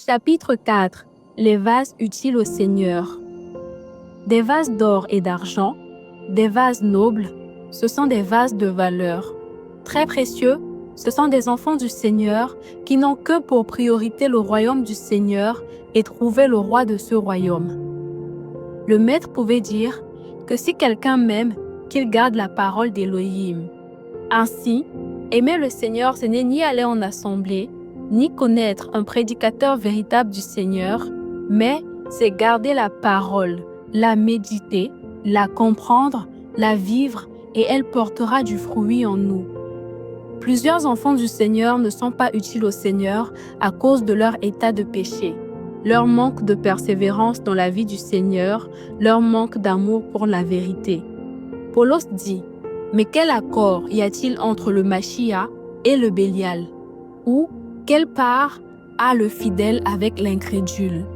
Chapitre 4. Les vases utiles au Seigneur. Des vases d'or et d'argent, des vases nobles, ce sont des vases de valeur. Très précieux, ce sont des enfants du Seigneur qui n'ont que pour priorité le royaume du Seigneur et trouver le roi de ce royaume. Le maître pouvait dire que si quelqu'un m'aime, qu'il garde la parole d'Élohim. Ainsi, aimer le Seigneur, ce n'est ni aller en assemblée, ni connaître un prédicateur véritable du Seigneur, mais c'est garder la parole, la méditer, la comprendre, la vivre, et elle portera du fruit en nous. Plusieurs enfants du Seigneur ne sont pas utiles au Seigneur à cause de leur état de péché, leur manque de persévérance dans la vie du Seigneur, leur manque d'amour pour la vérité. Paulos dit: « Mais quel accord y a-t-il entre le Machia et le Bélial? Ou quelle part a le fidèle avec l'incrédule?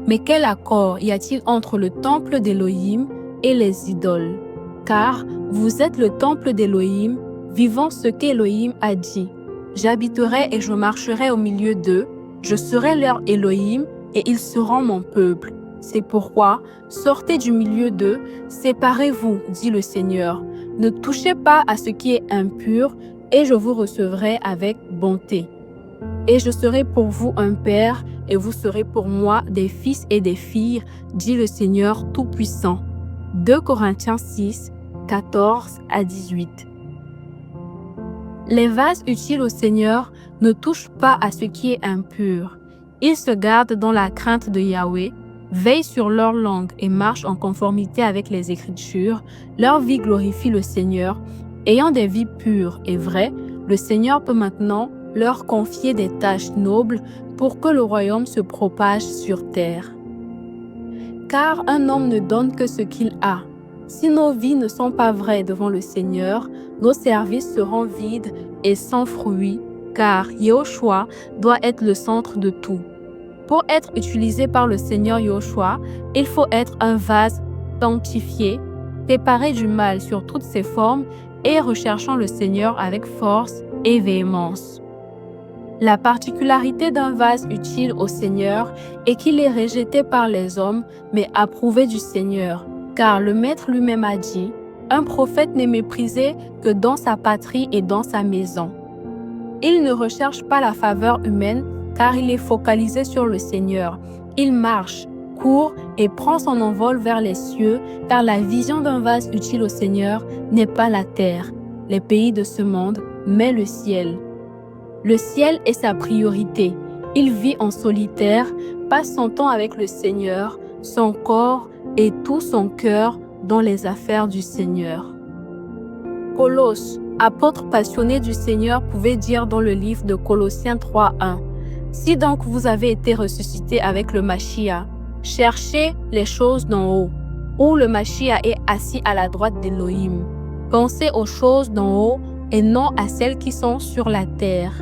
Mais quel accord y a-t-il entre le temple d'Élohim et les idoles? Car vous êtes le temple d'Élohim, vivant ce qu'Élohim a dit. J'habiterai et je marcherai au milieu d'eux, je serai leur Élohim et ils seront mon peuple. C'est pourquoi, sortez du milieu d'eux, séparez-vous, dit le Seigneur. Ne touchez pas à ce qui est impur, et je vous recevrai avec bonté. Et je serai pour vous un père, et vous serez pour moi des fils et des filles, dit le Seigneur Tout-Puissant. 2 Corinthiens 6, 14 à 18. Les vases utiles au Seigneur ne touchent pas à ce qui est impur. Ils se gardent dans la crainte de Yahweh, veillent sur leur langue et marchent en conformité avec les Écritures. Leur vie glorifie le Seigneur. Ayant des vies pures et vraies, le Seigneur peut maintenant leur confier des tâches nobles pour que le royaume se propage sur terre. Car un homme ne donne que ce qu'il a. Si nos vies ne sont pas vraies devant le Seigneur, nos services seront vides et sans fruit, car Yahushua doit être le centre de tout. Pour être utilisé par le Seigneur Yahushua, il faut être un vase sanctifié, séparé du mal sur toutes ses formes et recherchant le Seigneur avec force et véhémence. La particularité d'un vase utile au Seigneur est qu'il est rejeté par les hommes, mais approuvé du Seigneur, car le Maître lui-même a dit: « Un prophète n'est méprisé que dans sa patrie et dans sa maison. » Il ne recherche pas la faveur humaine, car il est focalisé sur le Seigneur. Il marche, court et prend son envol vers les cieux, car la vision d'un vase utile au Seigneur n'est pas la terre, les pays de ce monde, mais le ciel. Le ciel est sa priorité. Il vit en solitaire, passe son temps avec le Seigneur, son corps et tout son cœur dans les affaires du Seigneur. Paulos, apôtre passionné du Seigneur, pouvait dire dans le livre de Colossiens 3:1: « Si donc vous avez été ressuscité avec le Machia, cherchez les choses d'en haut, où le Machia est assis à la droite d'Élohim. Pensez aux choses d'en haut et non à celles qui sont sur la terre. »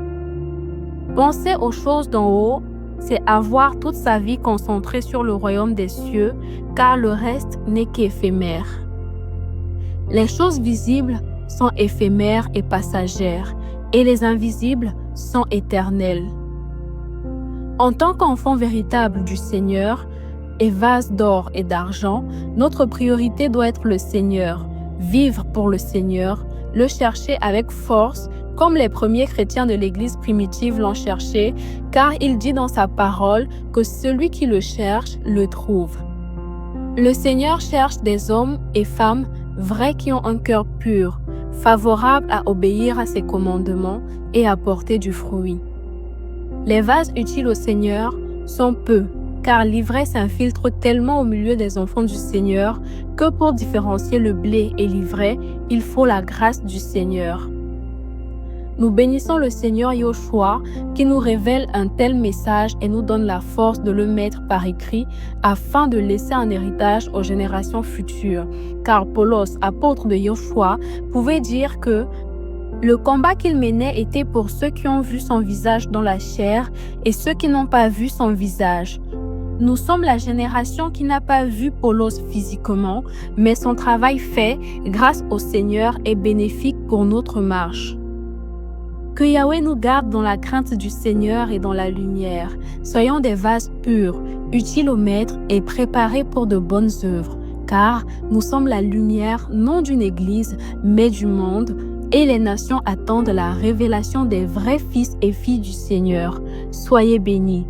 Penser aux choses d'en haut, c'est avoir toute sa vie concentrée sur le royaume des cieux, car le reste n'est qu'éphémère. Les choses visibles sont éphémères et passagères, et les invisibles sont éternelles. En tant qu'enfant véritable du Seigneur, et vase d'or et d'argent, notre priorité doit être le Seigneur, vivre pour le Seigneur, le chercher avec force, comme les premiers chrétiens de l'Église primitive l'ont cherché, car il dit dans sa parole que celui qui le cherche le trouve. Le Seigneur cherche des hommes et femmes vrais qui ont un cœur pur, favorable à obéir à ses commandements et à porter du fruit. Les vases utiles au Seigneur sont peu, car l'ivresse infiltre tellement au milieu des enfants du Seigneur que pour différencier le blé et l'ivraie, il faut la grâce du Seigneur. Nous bénissons le Seigneur Yahushua qui nous révèle un tel message et nous donne la force de le mettre par écrit afin de laisser un héritage aux générations futures. Car Paulos, apôtre de Yahushua, pouvait dire que le combat qu'il menait était pour ceux qui ont vu son visage dans la chair et ceux qui n'ont pas vu son visage. Nous sommes la génération qui n'a pas vu Paulos physiquement, mais son travail fait grâce au Seigneur est bénéfique pour notre marche. Que Yahweh nous garde dans la crainte du Seigneur et dans la lumière. Soyons des vases purs, utiles au Maître et préparés pour de bonnes œuvres, car nous sommes la lumière non d'une église, mais du monde, et les nations attendent la révélation des vrais fils et filles du Seigneur. Soyez bénis.